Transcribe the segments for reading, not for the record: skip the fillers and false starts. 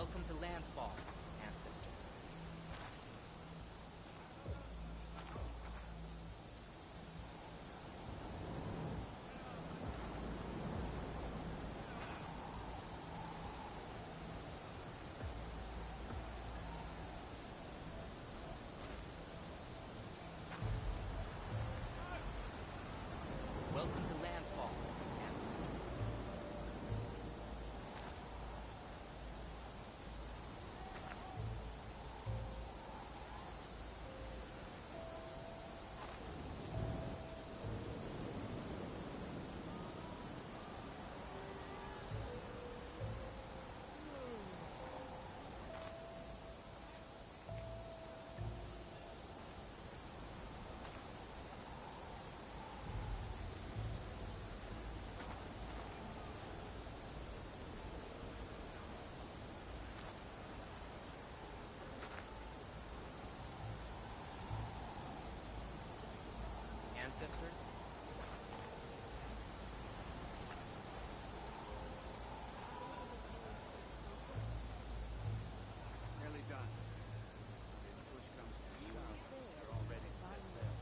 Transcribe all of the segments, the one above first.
Welcome to landfall, ancestor. Welcome to landfall, ancestor. Ancestor? Nearly done. If push comes to shove, they're all ready to set sail.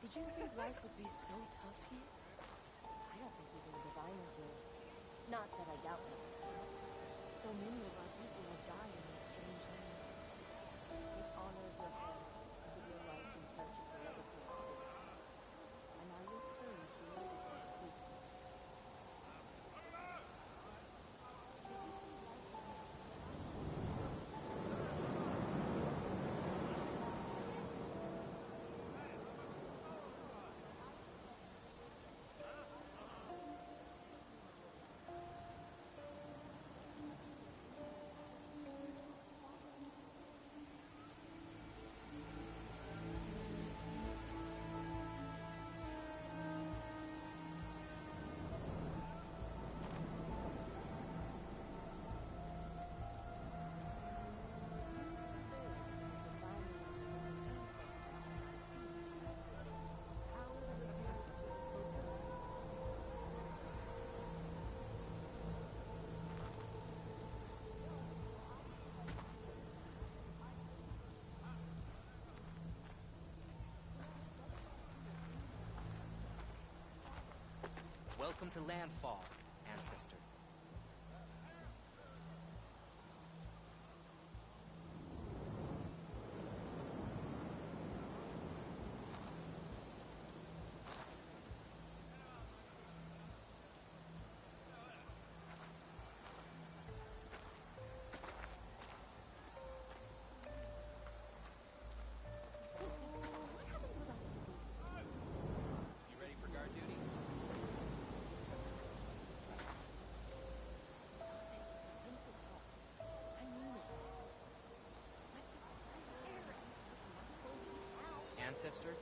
Did you think life would be so tough here? I don't think even the diviners knew. Not that I doubt that. So many of our people have died in these strange lands. Take honor of your head and give your life in search of the legacy of faith. And I will explain to you everything completely. Welcome to landfall, ancestor. You ready for guard duty? Ancestor?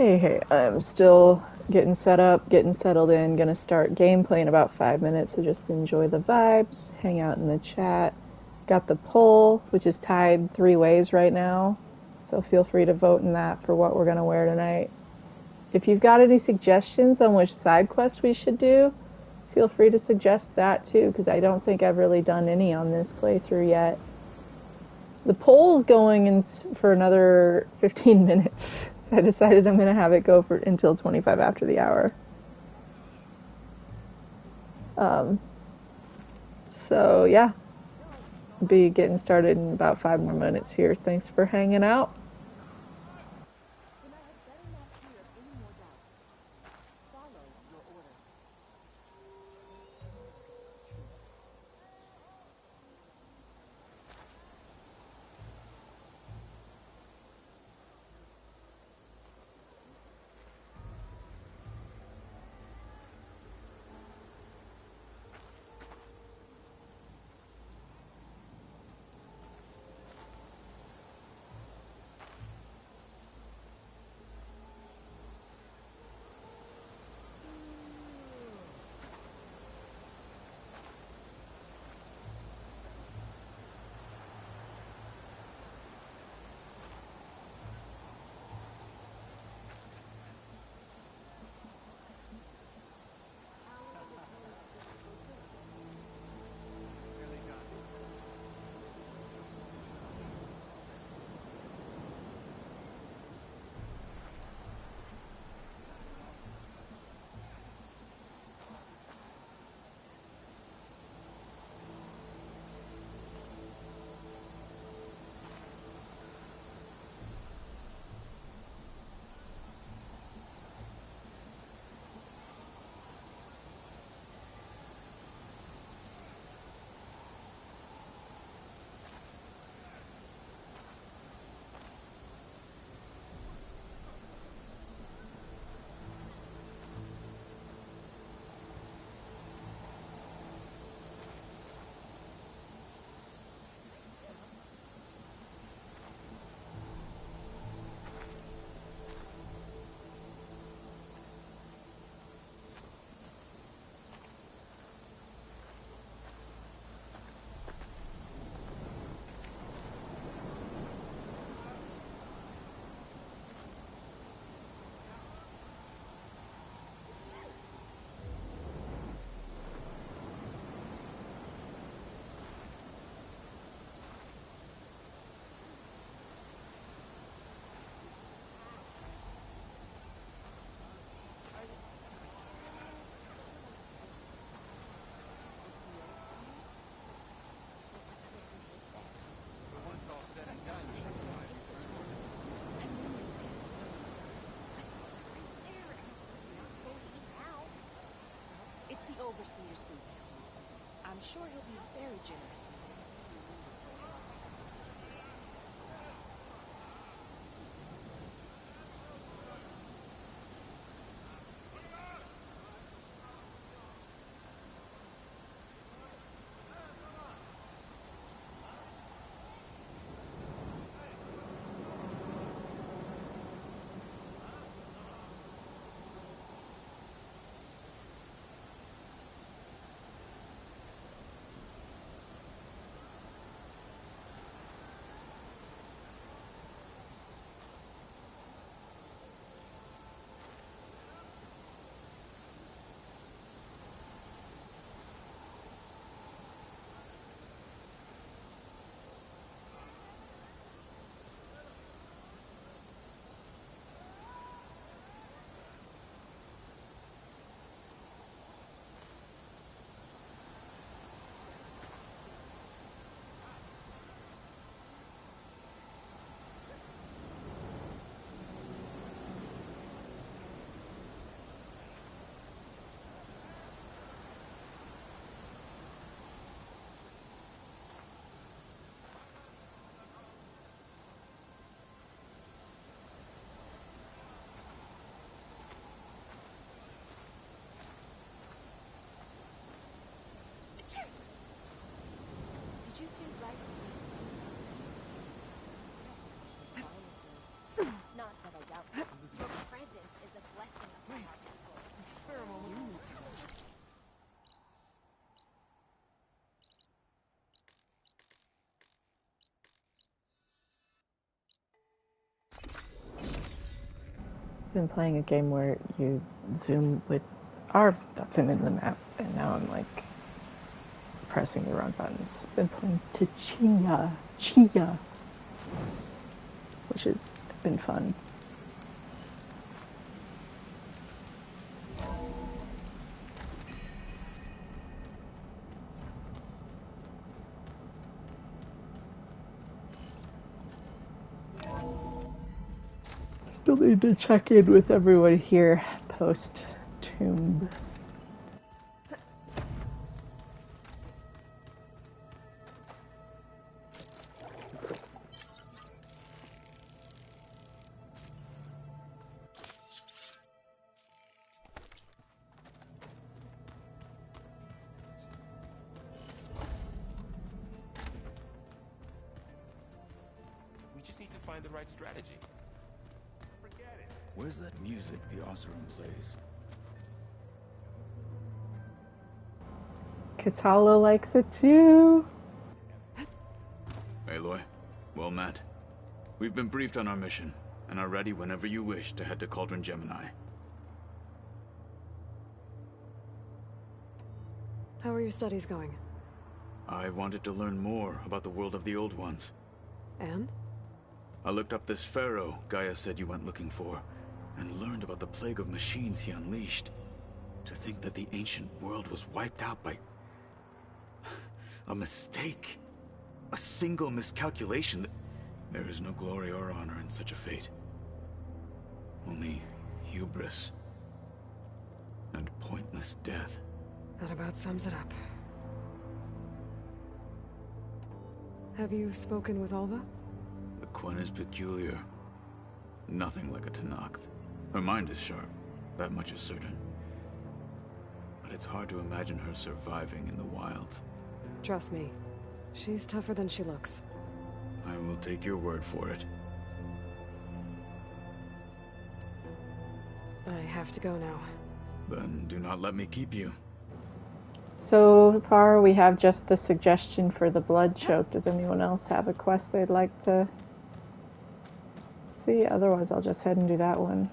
Hey, I'm still getting set up, getting settled in. Gonna start gameplay in about 5 minutes, so just enjoy the vibes, hang out in the chat. Got the poll, which is tied 3 ways right now, so feel free to vote in that for what we're gonna wear tonight. If you've got any suggestions on which side quest we should do, feel free to suggest that too, because I don't think I've really done any on this playthrough yet. The poll's going in for another 15 minutes. I decided I'm going to have it go for until 25 after the hour. So yeah, be getting started in about 5 more minutes here. Thanks for hanging out. Then I had better not hear of any more doubts. Follow your order. Nearly done. But once all said and done, you should finally be turned over. It's the overseer's food. I'm sure he'll be very generous with it. Been playing a game where you zoom with R button in the map, and now I'm like pressing the wrong buttons. Been playing Chia, which has been fun. Still need to check in with everyone here post Tomb. We just need to find the right strategy. Where's that music the Oseram plays? Katalo likes it too. Aloy, well met. We've been briefed on our mission, and are ready whenever you wish to head to Cauldron Gemini. How are your studies going? I wanted to learn more about the world of the Old Ones. And? I looked up this pharaoh Gaia said you went looking for, and learned about the plague of machines he unleashed. To think that the ancient world was wiped out by a mistake. A single miscalculation. There is no glory or honor in such a fate. Only hubris and pointless death. That about sums it up. Have you spoken with Alva? The Quen is peculiar. Nothing like a Tenakth. Her mind is sharp, that much is certain. But it's hard to imagine her surviving in the wilds. Trust me, she's tougher than she looks. I will take your word for it. I have to go now. Then do not let me keep you. So far, we have just the suggestion for the blood choke. Does anyone else have a quest they'd like to see? Otherwise, I'll just head and do that one.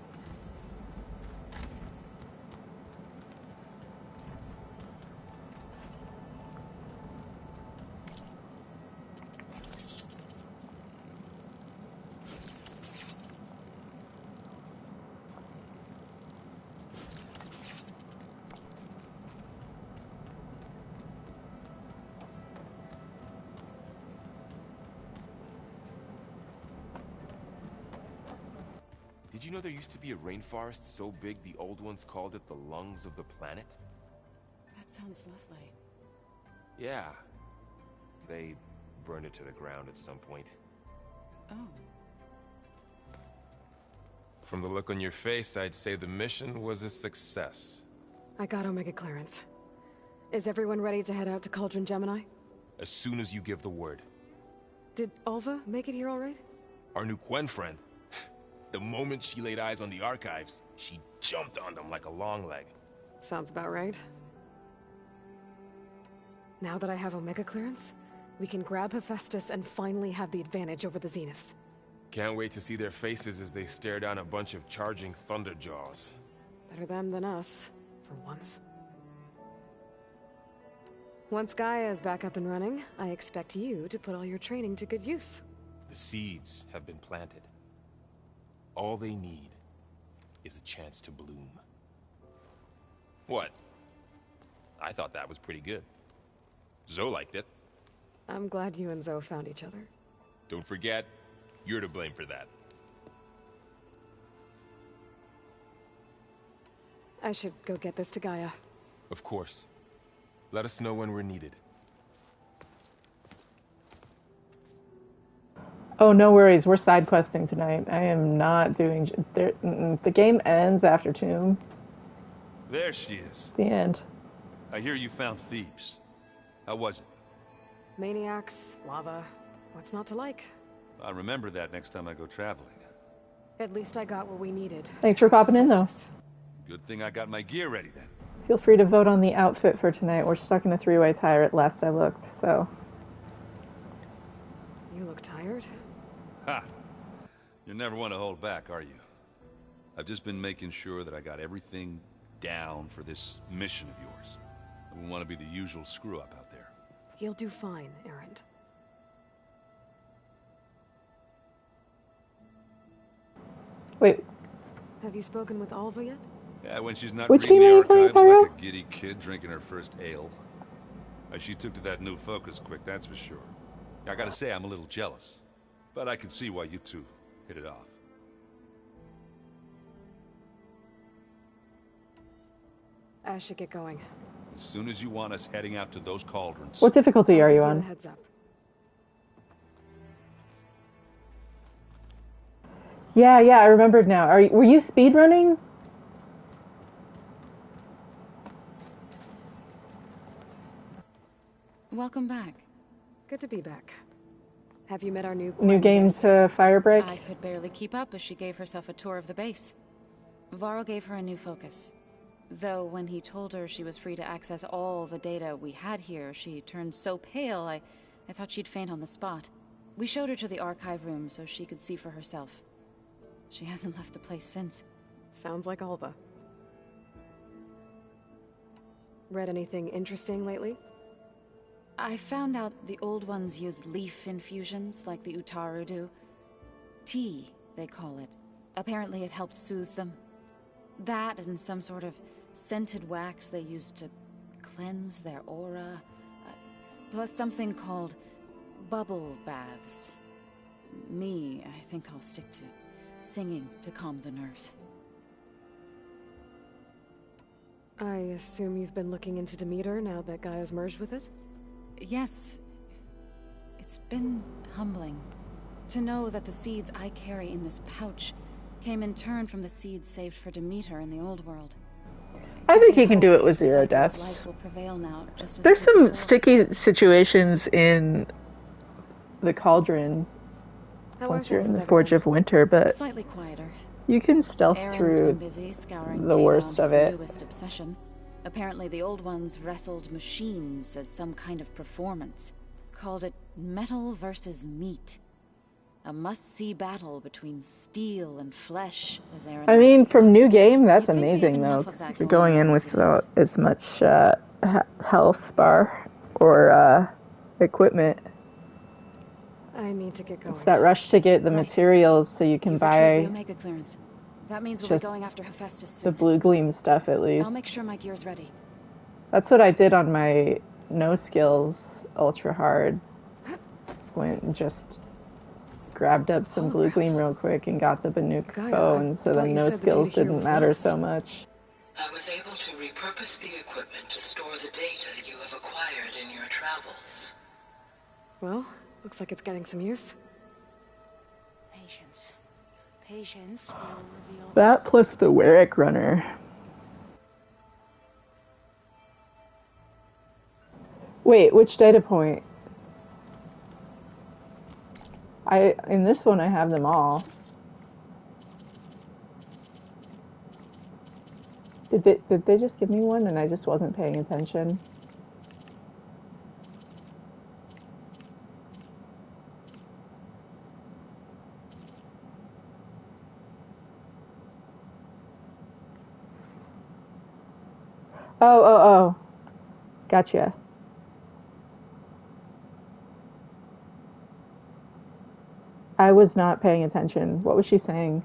Did you know there used to be a rainforest so big the old ones called it the lungs of the planet? That sounds lovely. Yeah. They burned it to the ground at some point. Oh. From the look on your face, I'd say the mission was a success. I got Omega clearance. Is everyone ready to head out to Cauldron Gemini? As soon as you give the word. Did Alva make it here all right? Our new Quen friend. The moment she laid eyes on the archives, she jumped on them like a long leg. Sounds about right. Now that I have Omega clearance, we can grab Hephaestus and finally have the advantage over the Zeniths. Can't wait to see their faces as they stare down a bunch of charging Thunderjaws. Better them than us, for once. Once Gaia is back up and running, I expect you to put all your training to good use. The seeds have been planted. All they need is a chance to bloom. What? I thought that was pretty good. Zoe liked it. I'm glad you and Zoe found each other. Don't forget, you're to blame for that. I should go get this to Gaia. Of course. Let us know when we're needed. Oh, no worries. We're side questing tonight. I am not doing... the game ends after Tomb. There she is. The end. I hear you found Thebes. How was it? Maniacs, lava. What's not to like? I'll remember that next time I go traveling. At least I got what we needed. Thanks for popping in, though. Good thing I got my gear ready then. Feel free to vote on the outfit for tonight. We're stuck in a three-way tie at last I looked, so... You look tired? Ha! You never want to hold back, are you? I've just been making sure that I got everything down for this mission of yours. I don't want to be the usual screw-up out there. You'll do fine, Errant. Wait, Have you spoken with Alva yet? Yeah, when she's not Which reading game the are you playing, archives Pyro? like a giddy kid drinking her first ale. She took to that new focus quick, that's for sure. I gotta say, I'm a little jealous. But I can see why you two hit it off. I should get going. As soon as you want us heading out to those cauldrons... what difficulty are I'll you give on? a heads up. Yeah, I remembered now. Were you speedrunning? Welcome back. Good to be back. Have you met our new New game to Firebreak? I could barely keep up as she gave herself a tour of the base. Varl gave her a new focus. Though when he told her she was free to access all the data we had here, she turned so pale, I thought she'd faint on the spot. We showed her to the archive room so she could see for herself. She hasn't left the place since. Sounds like Alva. Read anything interesting lately? I found out the old ones use leaf infusions like the Utaru do. Tea, they call it. Apparently it helped soothe them. That and some sort of scented wax they used to cleanse their aura. Plus something called bubble baths. Me, I think I'll stick to singing to calm the nerves. I assume you've been looking into Demeter now that Gaia's merged with it? Yes. It's been humbling to know that the seeds I carry in this pouch came in turn from the seeds saved for Demeter in the old world. I think you can do it with 0 deaths. Life will prevail now, just as There's it did some before. sticky situations in the cauldron How once are you're things in the with Forge of everyone? Winter, but Slightly quieter. you can stealth Aaron's been through busy scouring the data worst on of his it. newest obsession. Apparently the old ones wrestled machines as some kind of performance. Called it metal versus meat. A must-see battle between steel and flesh, as Aaron I mean, likes to from put it. New Game, that's You'd think we have amazing, though. enough of 'Cause that you're going going in on as it without is. as much health bar or equipment. I need to get going. It's that rush to get the Right. materials so you can You've retrieved the buy Omega clearance. That means we'll be just going after Hephaestus the soon. blue gleam stuff, at least. I'll make sure my gear's ready. That's what I did on my no skills ultra hard. Went and just grabbed up some blue gleam real quick and got the Banuk Gaia, bow, I and so thought then you no said the data skills here didn't was matter lost. so much. I was able to repurpose the equipment to store the data you have acquired in your travels. Well, looks like it's getting some use. Patience. Patience will reveal... That plus the Warwick runner. Wait, which data point? In this one I have them all. Did they just give me one and I just wasn't paying attention? Oh. Gotcha. I was not paying attention. What was she saying?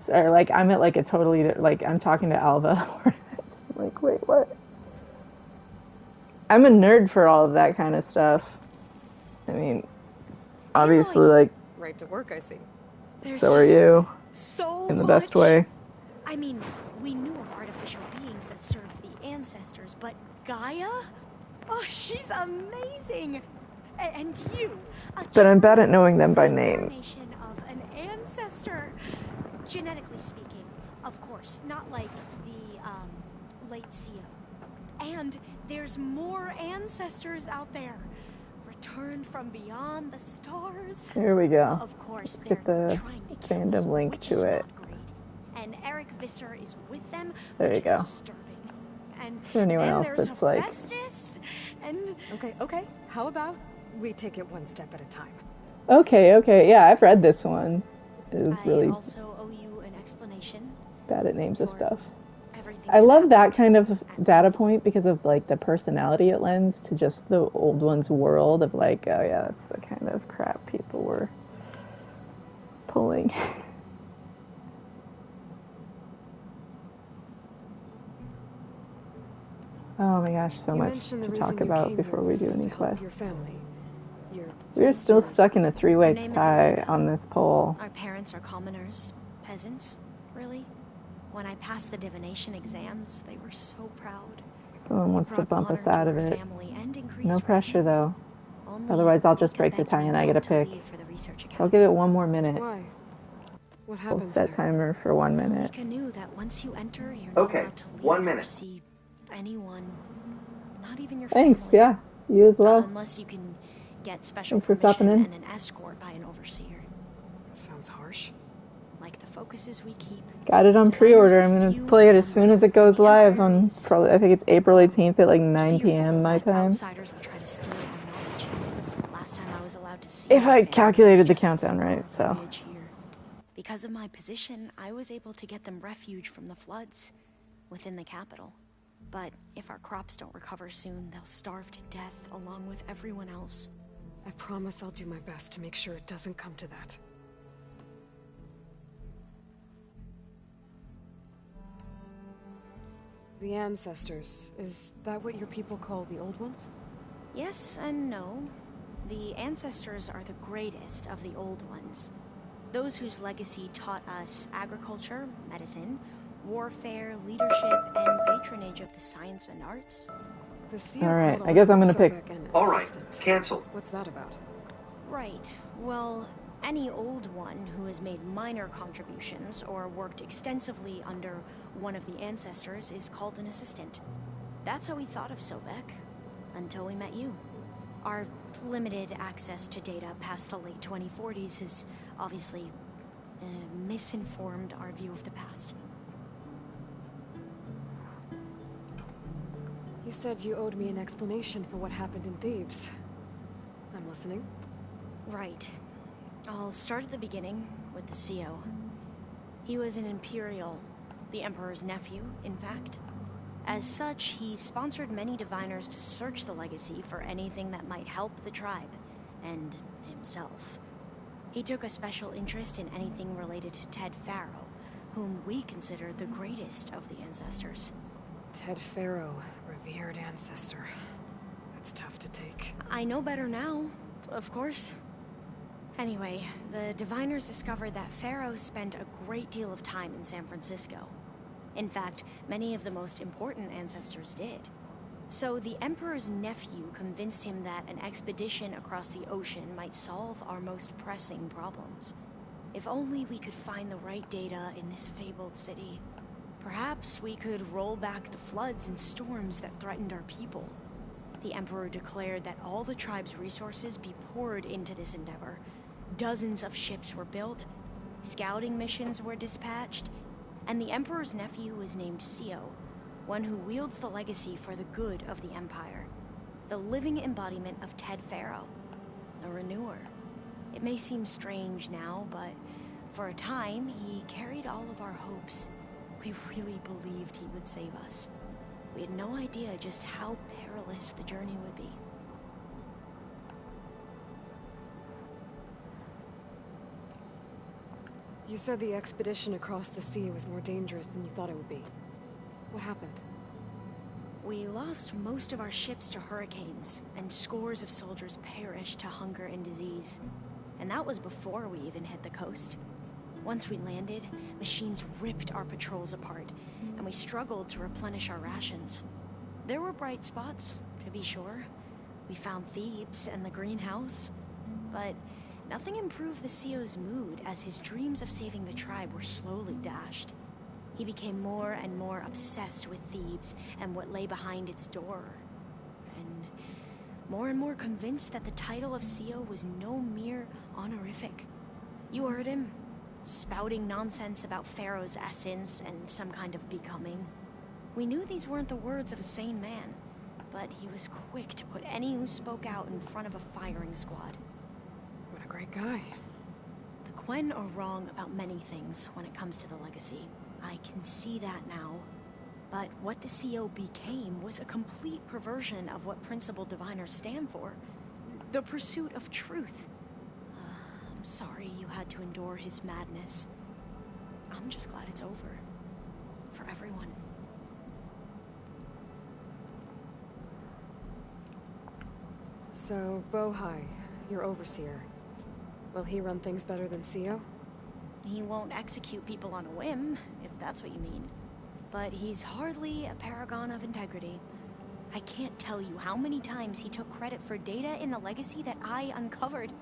Or like I'm at like a totally like I'm talking to Alva. Like wait, what? I'm a nerd for all of that kind of stuff. I mean, obviously, like Right to work, I see. There's so are just you so in the much. best way. I mean, we knew of artificial beings that served the ancestors, but Gaia? Oh, she's amazing! And you, But I'm bad at knowing them by name. incarnation of an ancestor. Genetically speaking, of course, not like the late CO. And there's more ancestors out there, returned from beyond the stars. There we go. Of course, Let's get they're the trying to kill us, fandom link which to is it. not great. And Eric Visser is with them, There which you go. is disturbing. And For anyone then else there's that's like- Hephaestus, and Okay. How about we take it one step at a time? Okay. Yeah, I've read this one. It was really I also owe you an explanation. bad at names of stuff. Everything I love that kind of at data Landfall. point because of like the personality it lends to just the old one's world of like, oh yeah, that's the kind of crap people were pulling. Oh my gosh, so You much mentioned the to reason talk you about came before here we do was any to help quests. your family. Your We're still sister. stuck in a three-way Her name is tie Uriah. on this pole. Our parents are commoners, peasants, really. When I passed the divination exams, they were so proud. Someone wants to Brought bump us honor to out of our it. family and increased No pressure rations. though. Only Otherwise I'll just Mika break the begged tie me and I get not to to pick. leave for the research So I'll academy. give it 1 more minute. Why? What We'll happens set there? timer for 1 minute. Mika knew that once you enter, you're not Okay, allowed to leave 1 or minute. see anyone, not even your Thanks, family. yeah. You as well. Unless you can get special Thanks for stopping permission in. and an escort by an overseer. That sounds harsh. Like the focuses we keep. Got it on Diviners pre-order. are I'm gonna few play it in as soon number, as it goes and the live Empire on is probably, I think it's April 18th at like 9 fearful p.m. my that time. outsiders will try to steal our knowledge. Last time I was allowed to see If my I family calculated was the just countdown before right, our so. voyage here. Because of my position, I was able to get them refuge from the floods within the capital. But if our crops don't recover soon, they'll starve to death along with everyone else. I promise I'll do my best to make sure it doesn't come to that. The ancestors, is that what your people call the old ones? Yes and no. The ancestors are the greatest of the old ones. Those whose legacy taught us agriculture, medicine, warfare, leadership, and patronage of the science and arts. The CEO Alright, called I guess I'm Elizabeth gonna pick. Sobek an All right, assistant. cancel. What's that about? Right. Well, any old one who has made minor contributions or worked extensively under one of the ancestors is called an assistant. That's how we thought of Sobek, until we met you. Our limited access to data past the late 2040s has obviously misinformed our view of the past. You said you owed me an explanation for what happened in Thebes. I'm listening. Right. I'll start at the beginning with the CEO. He was an Imperial, the Emperor's nephew, in fact. As such, he sponsored many diviners to search the legacy for anything that might help the tribe, and himself. He took a special interest in anything related to Ted Pharaoh, whom we consider the greatest of the ancestors. Ted Pharaoh, revered ancestor. That's tough to take. I know better now, of course. Anyway, the diviners discovered that Pharaoh spent a great deal of time in San Francisco. In fact, many of the most important ancestors did. So the Emperor's nephew convinced him that an expedition across the ocean might solve our most pressing problems. If only we could find the right data in this fabled city. Perhaps we could roll back the floods and storms that threatened our people. The Emperor declared that all the tribe's resources be poured into this endeavor. Dozens of ships were built, scouting missions were dispatched, and the Emperor's nephew was named CEO, one who wields the legacy for the good of the Empire. The living embodiment of Ted Pharaoh, a renewer. It may seem strange now, but for a time, he carried all of our hopes. We really believed he would save us. We had no idea just how perilous the journey would be. You said the expedition across the sea was more dangerous than you thought it would be. What happened? We lost most of our ships to hurricanes, and scores of soldiers perished to hunger and disease. And that was before we even hit the coast. Once we landed, machines ripped our patrols apart, and we struggled to replenish our rations. There were bright spots, to be sure. We found Thebes and the greenhouse, but nothing improved the CEO's mood as his dreams of saving the tribe were slowly dashed. He became more and more obsessed with Thebes and what lay behind its door, and more convinced that the title of CEO was no mere honorific. You heard him, spouting nonsense about Pharaoh's essence and some kind of becoming. We knew these weren't the words of a sane man, but he was quick to put any who spoke out in front of a firing squad. What a great guy. The Quen are wrong about many things when it comes to the legacy. I can see that now. But what the CO became was a complete perversion of what principal diviners stand for. The pursuit of truth. I'm sorry you had to endure his madness. I'm just glad it's over. For everyone. So, Bohai, your overseer. Will he run things better than CO? He won't execute people on a whim, if that's what you mean. But he's hardly a paragon of integrity. I can't tell you how many times he took credit for data in the legacy that I uncovered.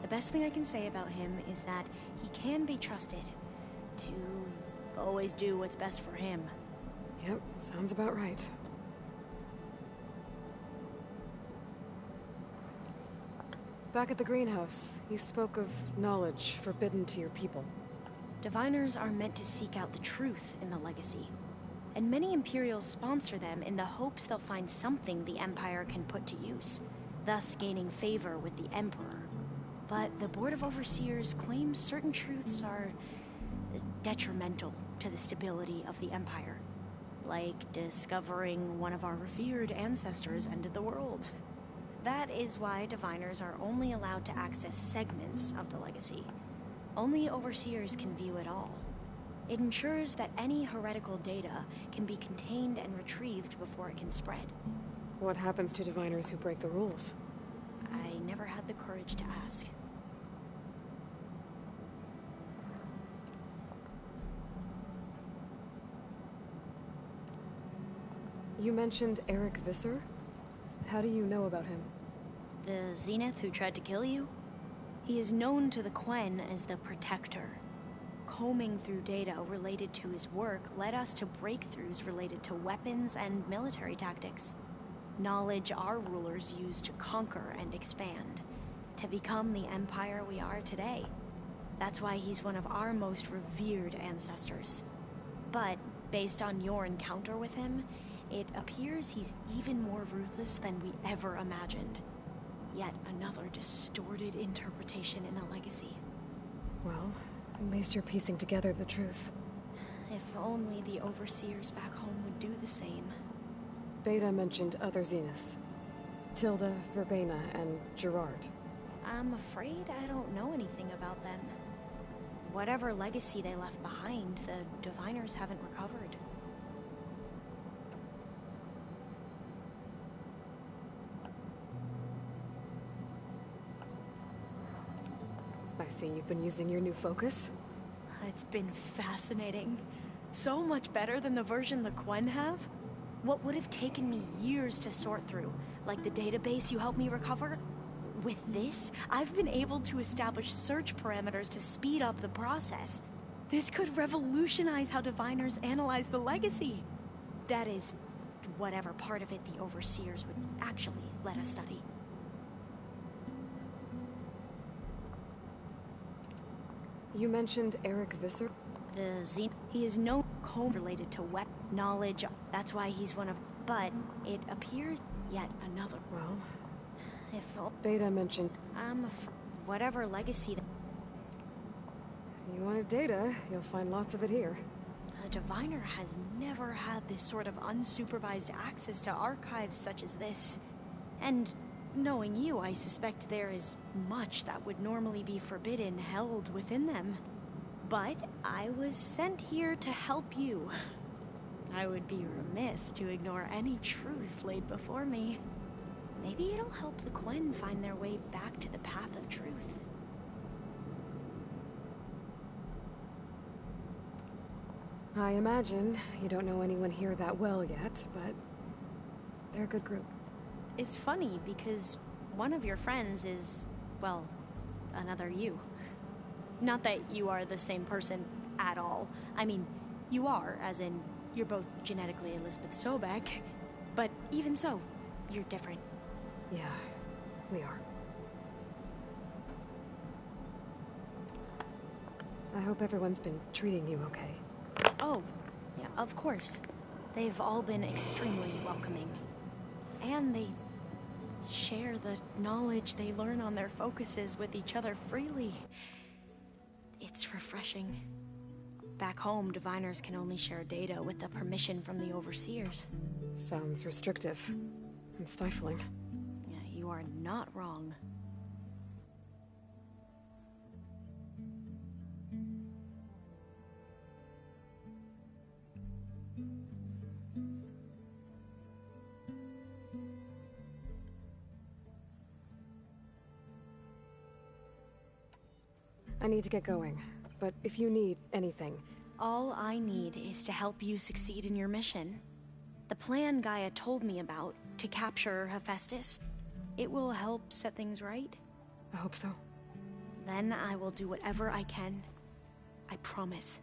The best thing I can say about him is that he can be trusted to always do what's best for him. Yep, sounds about right. Back at the greenhouse, you spoke of knowledge forbidden to your people. Diviners are meant to seek out the truth in the legacy. And many Imperials sponsor them in the hopes they'll find something the Empire can put to use, thus gaining favor with the Emperor. But the Board of Overseers claims certain truths are detrimental to the stability of the Empire. Like discovering one of our revered ancestors ended the world. That is why diviners are only allowed to access segments of the legacy. Only Overseers can view it all. It ensures that any heretical data can be contained and retrieved before it can spread. What happens to diviners who break the rules? I never had the courage to ask. You mentioned Eric Visser? How do you know about him? The Zenith who tried to kill you? He is known to the Quen as the Protector. Combing through data related to his work led us to breakthroughs related to weapons and military tactics. Knowledge our rulers used to conquer and expand, to become the empire we are today. That's why he's one of our most revered ancestors. But, based on your encounter with him, it appears he's even more ruthless than we ever imagined. Yet another distorted interpretation in the legacy. Well, at least you're piecing together the truth. If only the Overseers back home would do the same. Beta mentioned other Zeniths. Tilda, Verbena, and Gerard. I'm afraid I don't know anything about them. Whatever legacy they left behind, the diviners haven't recovered. I see you've been using your new focus. It's been fascinating. So much better than the version the Quen have. What would have taken me years to sort through, like the database you helped me recover? With this, I've been able to establish search parameters to speed up the process. This could revolutionize how diviners analyze the legacy. That is, whatever part of it the Overseers would actually let us study. You mentioned Eric Visser? The Zenith. He is no related to weapon knowledge. That's why he's one of. But it appears yet another. Well, if Beta mentioned. Whatever legacy. You wanted data, you'll find lots of it here. A diviner has never had this sort of unsupervised access to archives such as this. And knowing you, I suspect there is much that would normally be forbidden held within them. But I was sent here to help you. I would be remiss to ignore any truth laid before me. Maybe it'll help the Quen find their way back to the path of truth. I imagine you don't know anyone here that well yet, but they're a good group. It's funny because one of your friends is, well, another you. Not that you are the same person at all. I mean, you are, as in, you're both genetically Elizabeth Sobek, but even so, you're different. Yeah, we are. I hope everyone's been treating you okay. Oh, yeah, of course. They've all been extremely welcoming. And they share the knowledge they learn on their focuses with each other freely. It's refreshing. Back home, diviners can only share data with the permission from the overseers. Sounds restrictive and stifling. Yeah, you are not wrong. I need to get going, but if you need anything... All I need is to help you succeed in your mission. The plan Gaia told me about, to capture Hephaestus, it will help set things right. I hope so. Then I will do whatever I can. I promise.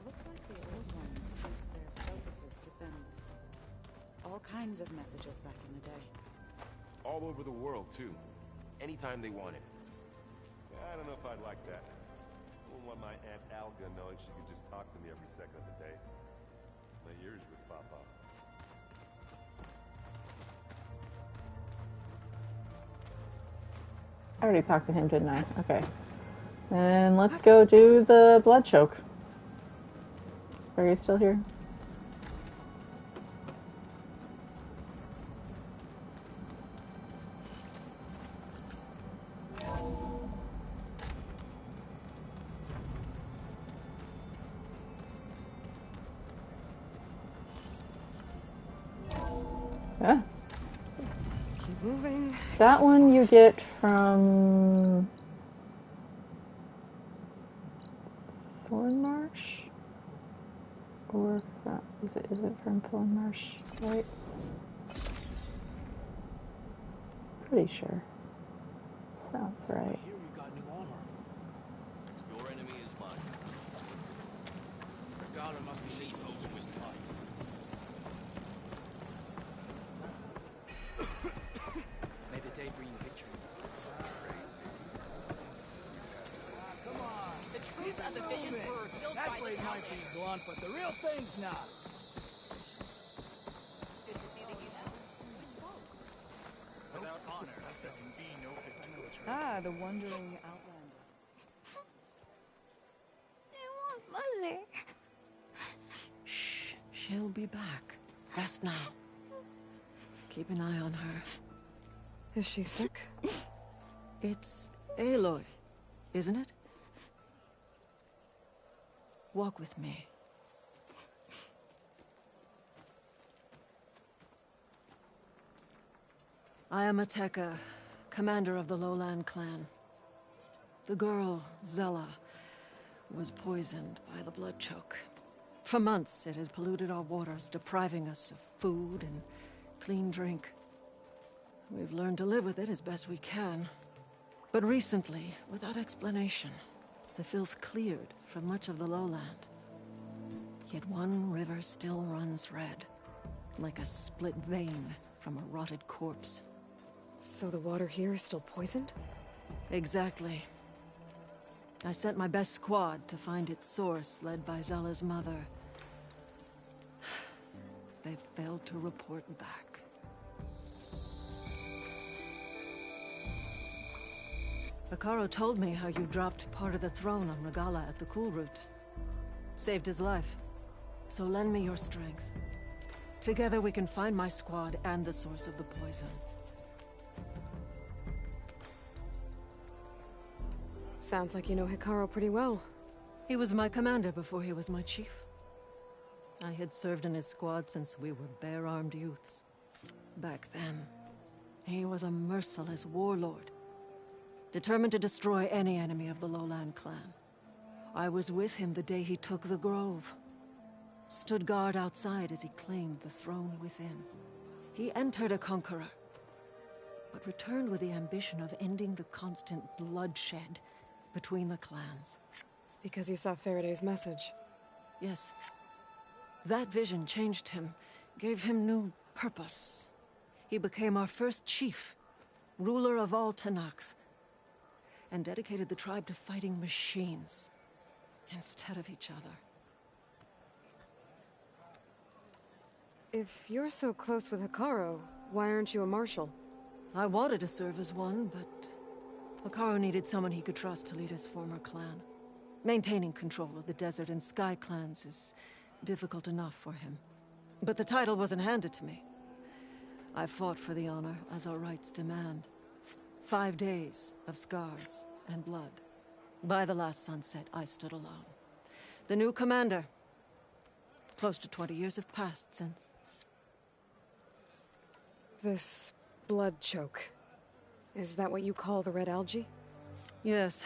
Looks like the old ones used their focuses to send all kinds of messages back in the day. All over the world, too. Anytime they wanted. I don't know if I'd like that. I wouldn't want my Aunt Alga knowing she could just talk to me every second of the day. My ears would pop off. I already talked to him, didn't I? Okay. And let's go do the blood choke. Are you still here? Yeah. Keep moving. That one you get from Thornmarsh? Or from, is it from Thornmarsh, right? Pretty sure. Sounds right. Here we got new armor. Your enemy is mine. Regala must be lethal to his type. May the day bring victory. Come on. The truth of the visions were revealed That by blade this might be blunt, but the real thing's not. It's good to see that you know. Without honor, there can be no victory. Ah, the wandering outlander. I want Mother. Shh, she'll be back. Rest now. Keep an eye on her. Is she sick? It's Aloy, isn't it? Walk with me. I am Ateka, commander of the Lowland clan. The girl, Zella, was poisoned by the blood choke. For months, it has polluted our waters, depriving us of food and clean drink. We've learned to live with it as best we can. But recently, without explanation, the filth cleared from much of the lowland. Yet one river still runs red, like a split vein from a rotted corpse. So the water here is still poisoned? Exactly. I sent my best squad to find its source, led by Zella's mother. They failed to report back. Akaro told me how you dropped part of the throne on Regala at the Cool Route. Saved his life. So lend me your strength. Together we can find my squad and the source of the poison. Sounds like you know Hikaru pretty well. He was my commander before he was my chief. I had served in his squad since we were bare-armed youths. Back then, he was a merciless warlord, determined to destroy any enemy of the Lowland clan. I was with him the day he took the grove. Stood guard outside as he claimed the throne within. He entered a conqueror, but returned with the ambition of ending the constant bloodshed between the clans. Because he saw Faraday's message. Yes. That vision changed him, gave him new purpose. He became our first chief, ruler of all Tenakth, and dedicated the tribe to fighting machines instead of each other. If you're so close with Hikaru, why aren't you a marshal? I wanted to serve as one, but Hikaru needed someone he could trust to lead his former clan. Maintaining control of the desert and sky clans is difficult enough for him. But the title wasn't handed to me. I fought for the honor, as our rights demand. 5 days of scars and blood. By the last sunset, I stood alone. The new commander. Close to 20 years have passed since. This blood choke. Is that what you call the red algae? Yes.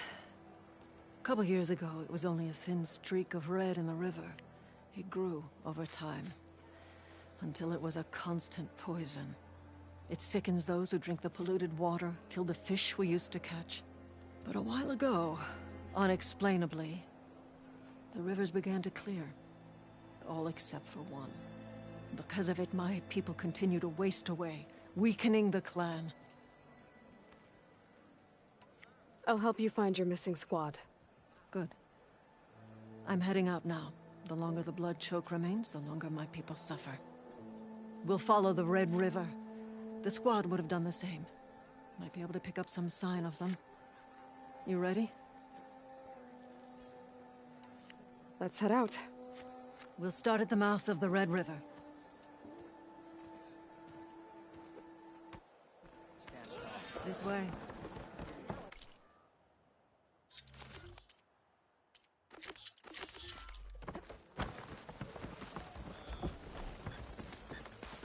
A couple years ago, it was only a thin streak of red in the river. It grew over time, until it was a constant poison. It sickens those who drink the polluted water, kill the fish we used to catch. But a while ago, unexplainably, the rivers began to clear. All except for one. Because of it, my people continue to waste away, weakening the clan. I'll help you find your missing squad. Good. I'm heading out now. The longer the blood choke remains, the longer my people suffer. We'll follow the Red River. The squad would have done the same. Might be able to pick up some sign of them. You ready? Let's head out. We'll start at the mouth of the Red River. This way.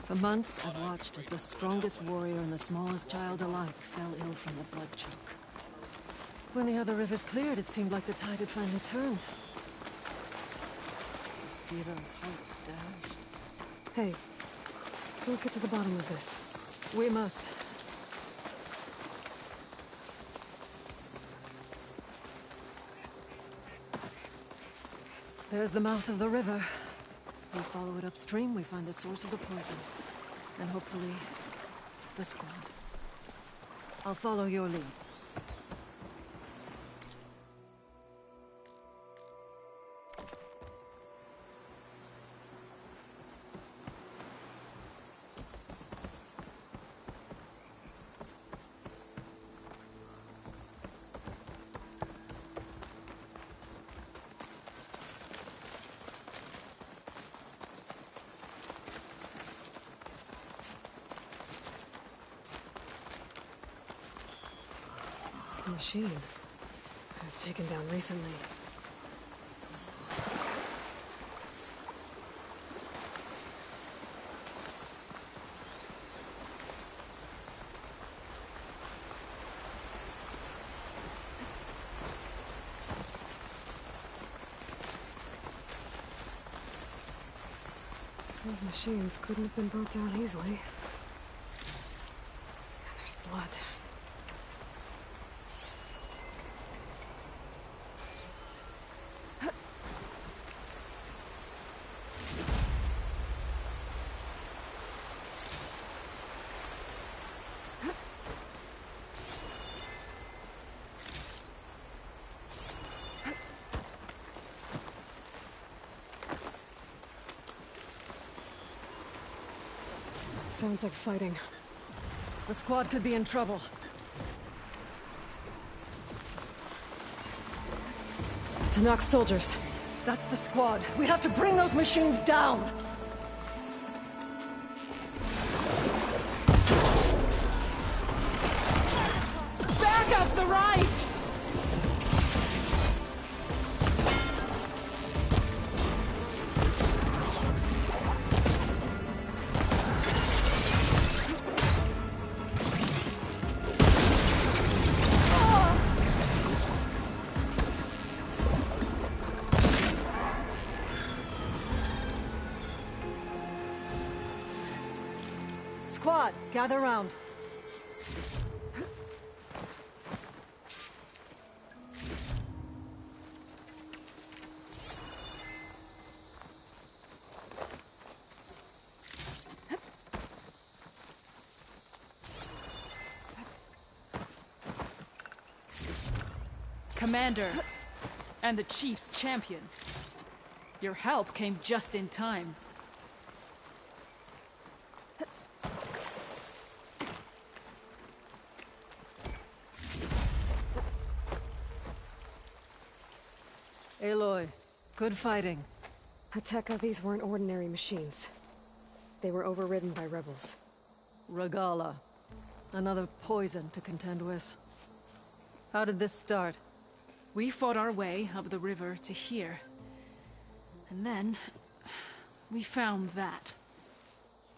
For months, I've watched as the strongest warrior and the smallest child alike fell ill from the blood choke. When the other rivers cleared, it seemed like the tide had finally turned. I see those hopes dashed. Hey, we'll get to the bottom of this. We must. There's the mouth of the river. We follow it upstream, we find the source of the poison. And hopefully, the squad. I'll follow your lead. The machine was taken down recently. Those machines couldn't have been brought down easily. And there's blood. Sounds like fighting. The squad could be in trouble. Tenakth soldiers. That's the squad. We have to bring those machines down! Backup's arrived! Squad, gather round. Commander, and the Chief's champion. Your help came just in time. Aloy, good fighting. Hateka, these weren't ordinary machines. They were overridden by rebels. Regala, another poison to contend with. How did this start? We fought our way up the river to here. And then, we found that.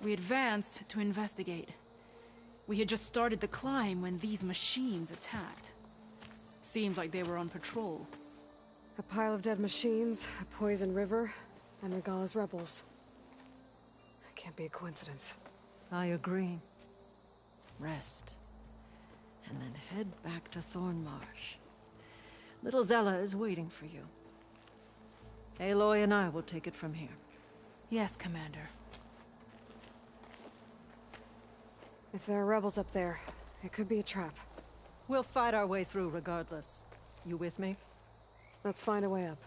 We advanced to investigate. We had just started the climb when these machines attacked. Seemed like they were on patrol. A pile of dead machines, a poison river, and Regala's rebels. It can't be a coincidence. I agree. Rest. And then head back to Thornmarsh. Little Zella is waiting for you. Aloy and I will take it from here. Yes, Commander. If there are rebels up there, it could be a trap. We'll fight our way through regardless. You with me? Let's find a way up.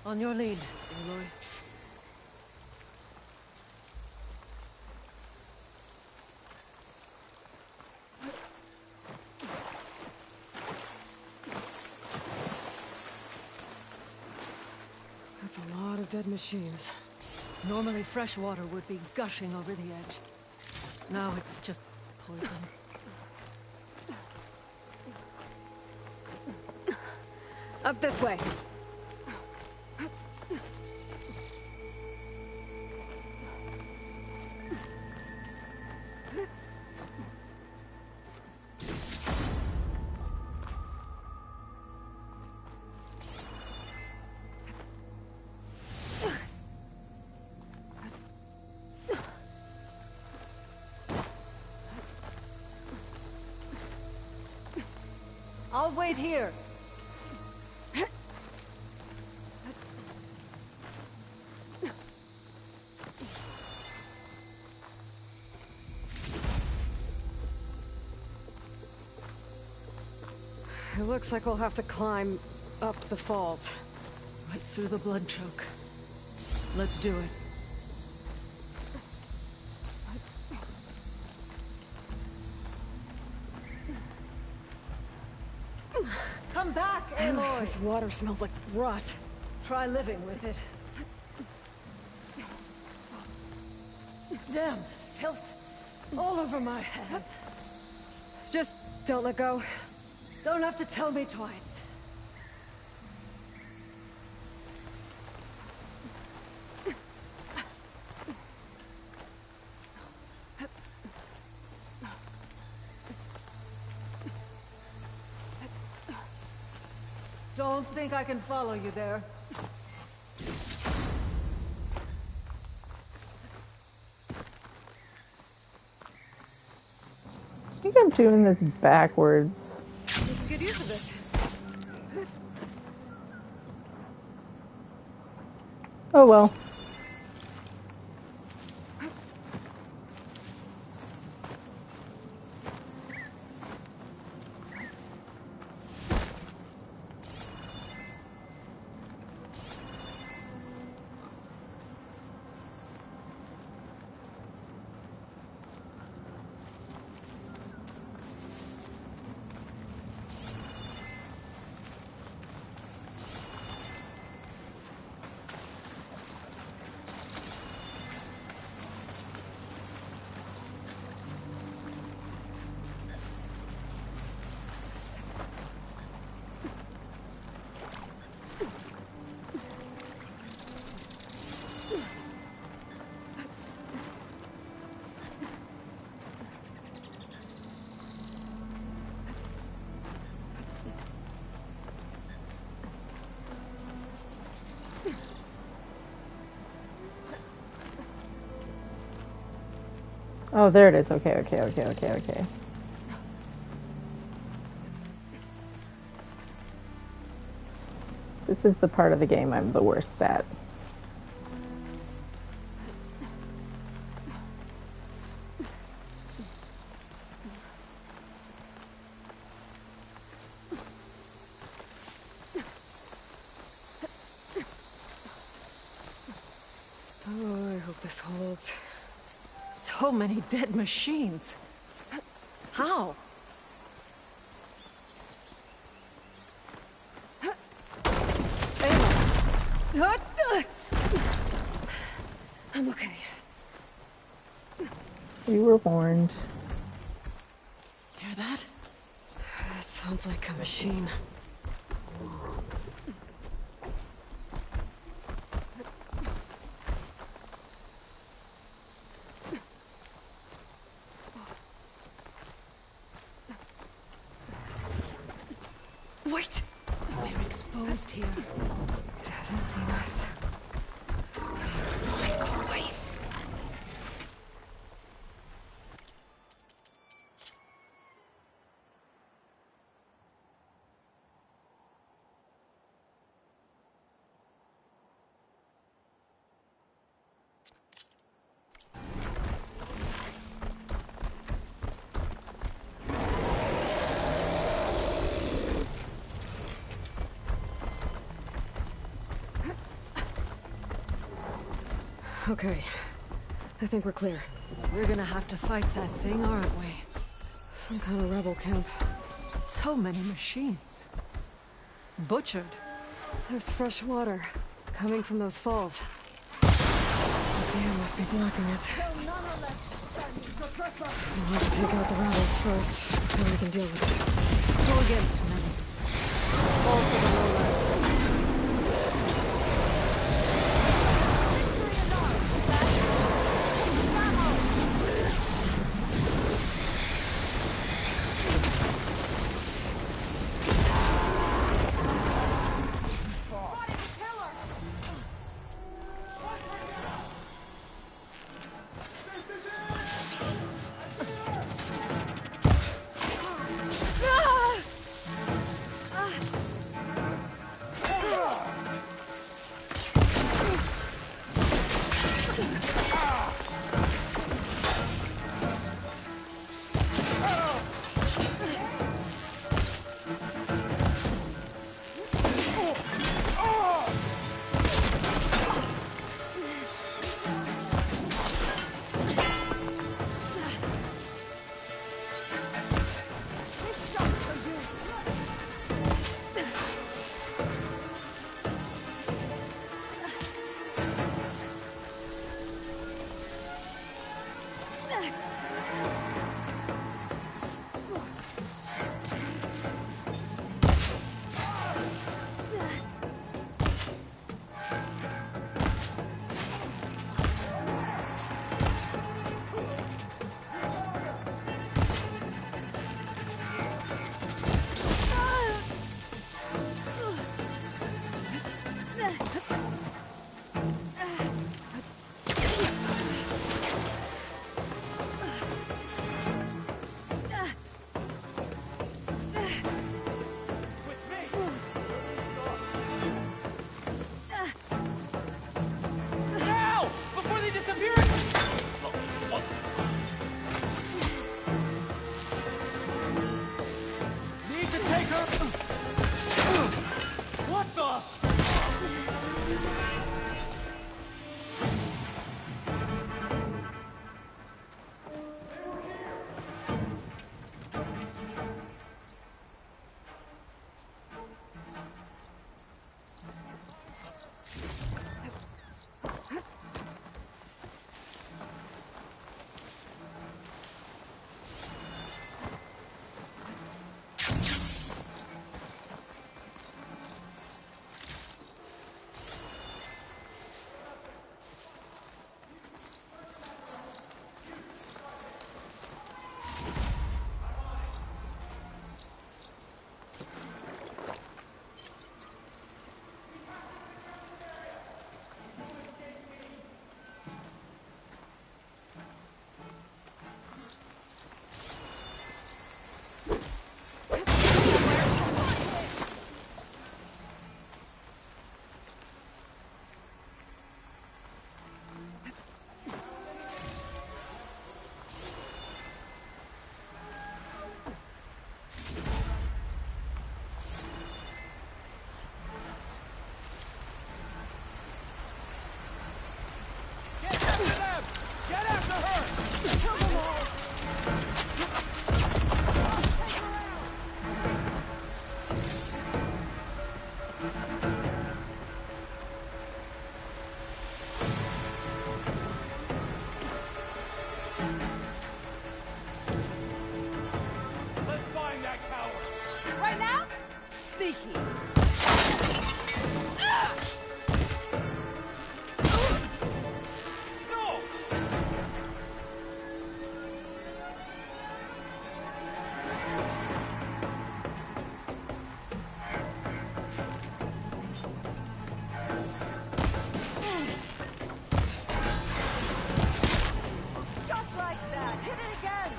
On your lead, Aloy. That's a lot of dead machines. Normally fresh water would be gushing over the edge. Now it's just poison. Up this way. I'll wait here. It looks like we'll have to climb up the falls. Right through the blood choke. Let's do it. Come back, Aloy! This water smells like rot. Try living with it. Damn, filth all over my hands. Just don't let go. Don't have to tell me twice. Don't think I can follow you there. I think I'm doing this backwards. We can get used to this. Oh well. Oh, there it is. Okay. This is the part of the game I'm the worst at. Oh, I hope this holds. So many dead machines. How? I'm okay. We were warned. Hear that? It sounds like a machine. Wait! We're exposed here. It hasn't seen us. Fine, go away. Okay. I think we're clear. We're gonna have to fight that thing, aren't we? Some kind of rebel camp. So many machines. Butchered. There's fresh water coming from those falls. The dam must be blocking it. We'll have to take out the rebels first, then we can deal with it. Go against many. Also the lowlands. sneaky. Just like that. Hit it again.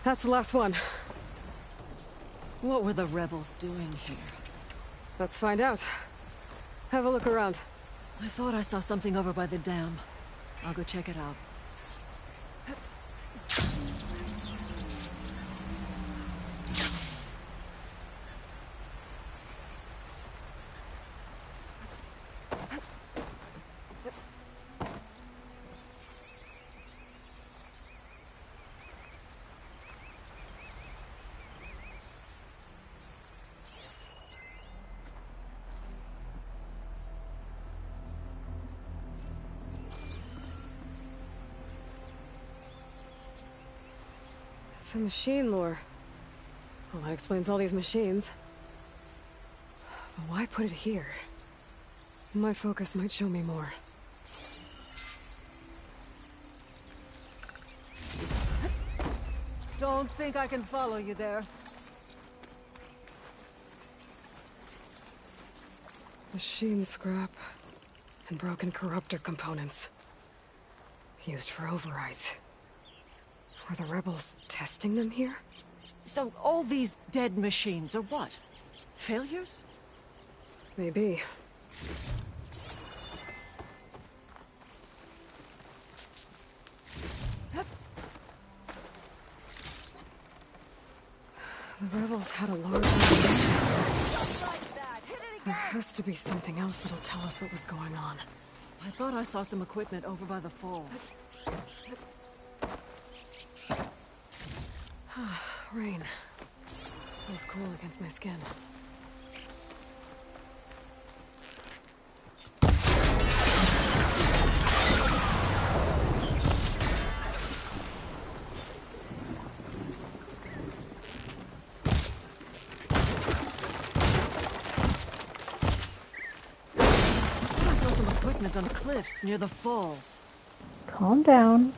That's the last one. What were the rebels doing here? Let's find out. Have a look around. I thought I saw something over by the dam. I'll go check it out. It's a machine lore. Well, that explains all these machines. But why put it here? My focus might show me more. Don't think I can follow you there. Machine scrap and broken corruptor components. Used for overrides. Were the rebels testing them here? So all these dead machines are what? Failures? Maybe. The rebels had a large operation. There has to be something else that'll tell us what was going on. I thought I saw some equipment over by the falls. Rain. Feels cool against my skin. I saw some equipment on the cliffs near the falls. Calm down.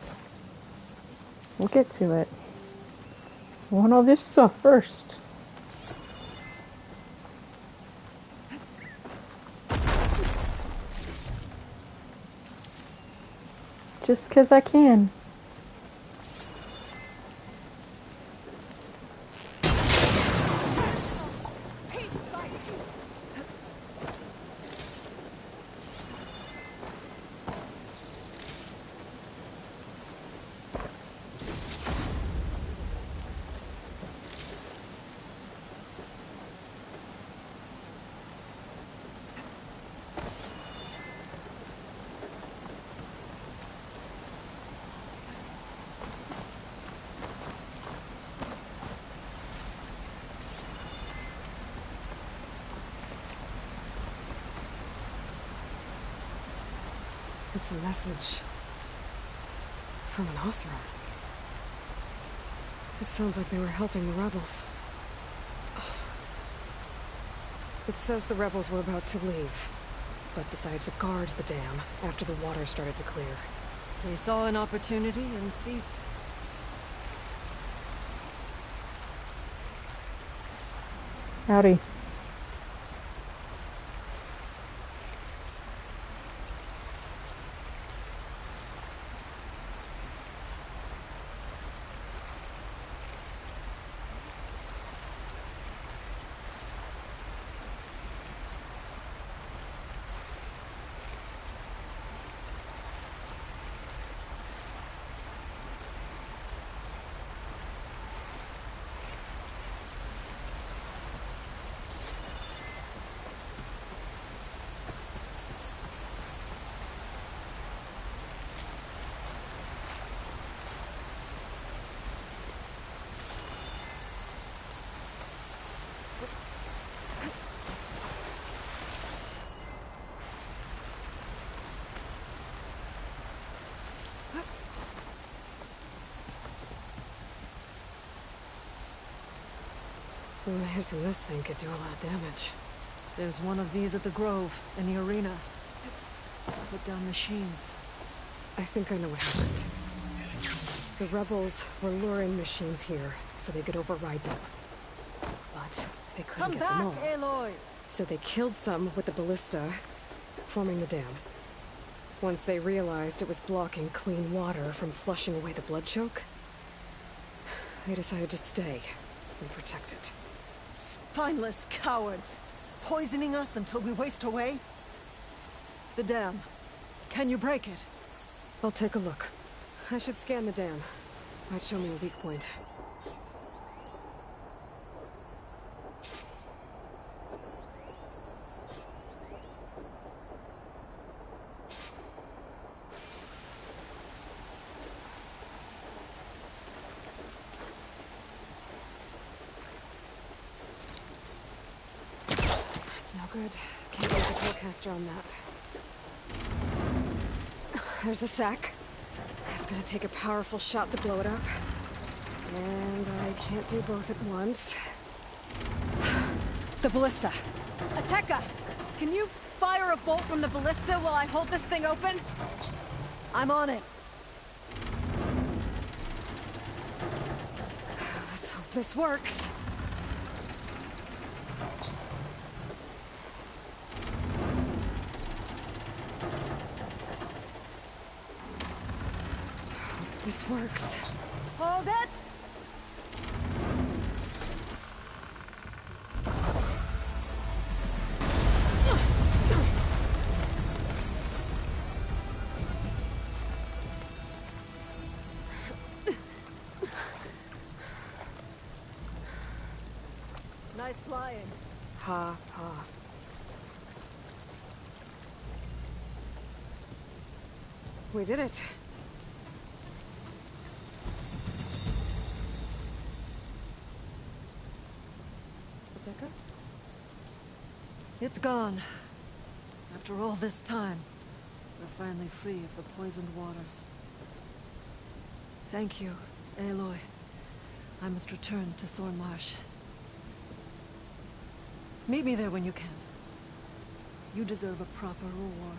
We'll get to it. I want all this stuff first. Just 'cause I can. It's a message from an Osra. It sounds like they were helping the rebels. It says the rebels were about to leave, but decided to guard the dam after the water started to clear. They saw an opportunity and seized it. Howdy. A hit from this thing could do a lot of damage. There's one of these at the Grove, in the arena. Put down machines. I think I know what happened. The rebels were luring machines here so they could override them. But they couldn't get them all. Aloy! So they killed some with the ballista, forming the dam. Once they realized it was blocking clean water from flushing away the blood choke, they decided to stay and protect it. Spineless cowards! Poisoning us until we waste away? The dam. Can you break it? I'll take a look. I should scan the dam. Might show me a weak point. That's no good. Can't use a forecaster on that. There's the sack. It's gonna take a powerful shot to blow it up. And I can't do both at once. The ballista. Ateka, can you fire a bolt from the ballista while I hold this thing open? I'm on it. Let's hope this works. This works. Hold it! Nice flying. Ha, ha. We did it. Ateka? It's gone. After all this time, we're finally free of the poisoned waters. Thank you, Aloy. I must return to Thornmarsh. Meet me there when you can. You deserve a proper reward.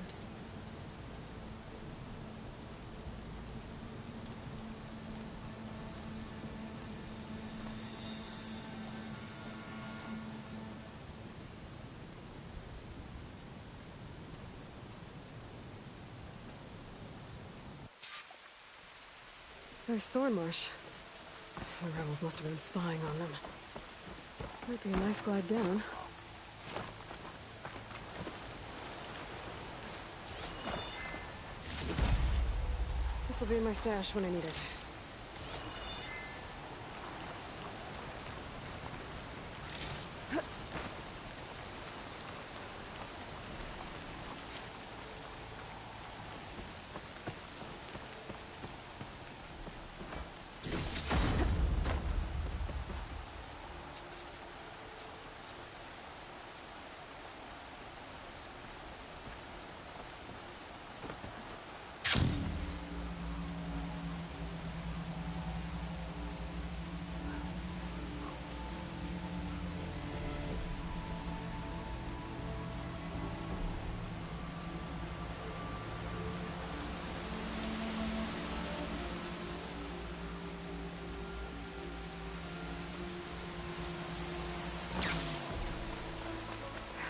There's Thornmarsh. The rebels must have been spying on them. Might be a nice glide down. This'll be in my stash when I need it.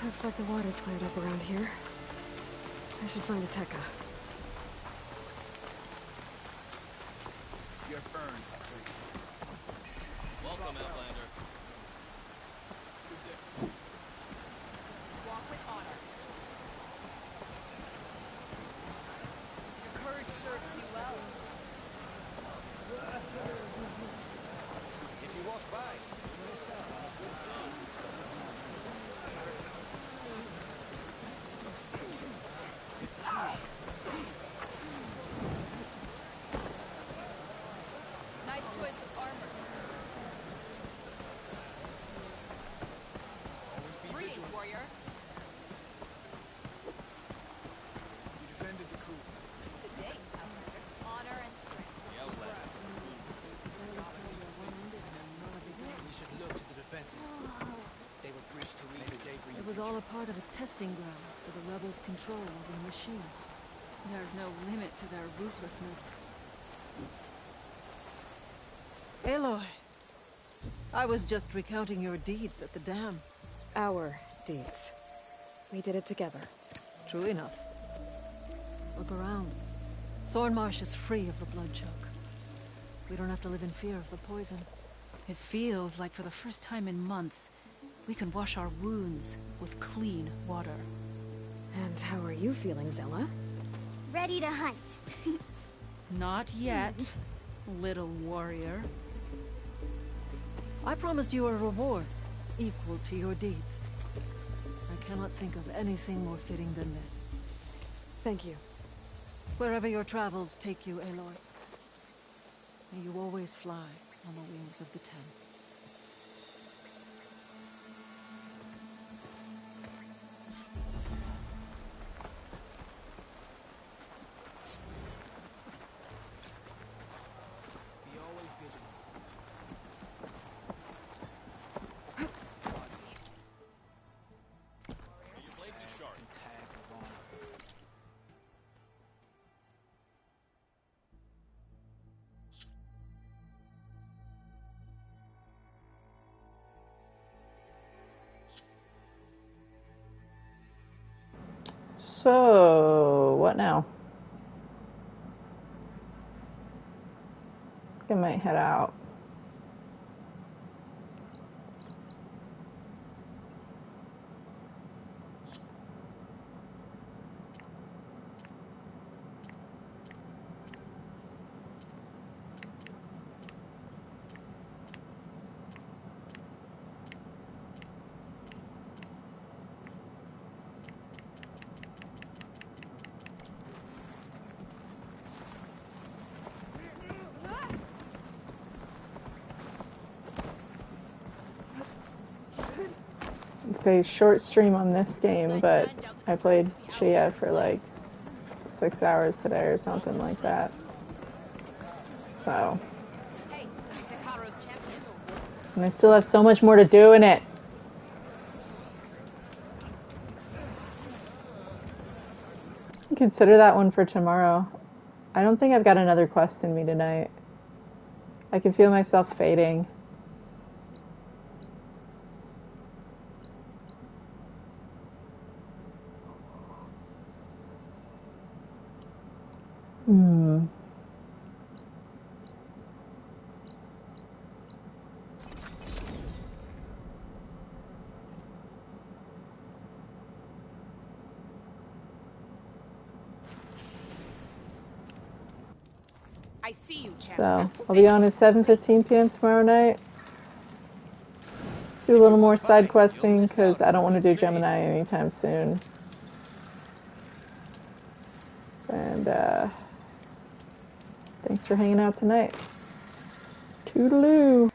Looks like the water's cleared up around here. I should find a Tekka. Your burn, please. Welcome, Outlander. Walk with honor. Your courage serves you well. If you walk by, Nice choice of armor. always be Greetings, vigilant. warrior. You defended the coup. Good day, Outlander. Honor and strength. The Outlander. We should look to the defenses. They were breached to raise a debris. It was all a part of a testing ground for the rebels' control over the machines. There's no limit to their ruthlessness. Aloy, I was just recounting your deeds at the dam. Our deeds. We did it together. True enough. Look around. Thornmarsh is free of the blood choke. We don't have to live in fear of the poison. It feels like for the first time in months, we can wash our wounds with clean water. And how are you feeling, Zella? Ready to hunt. Not yet, little warrior. I promised you a reward equal to your deeds. I cannot think of anything more fitting than this. Thank you. Wherever your travels take you, Aloy, may you always fly on the wings of the Ten. Be always vigilant. Your blade is sharp. Tag of honor. So, what now? I might head out. It's a short stream on this game, but I played Shia for like 6 hours today or something like that. So, Hey, Zakaro's champion. and I still have so much more to do in it. Consider that one for tomorrow. I don't think I've got another quest in me tonight. I can feel myself fading. I see you, champ. So, I'll be on at 7:15 p.m. tomorrow night. Do a little more side questing because I don't want to do Gemini anytime soon. And, thanks for hanging out tonight. Toodaloo!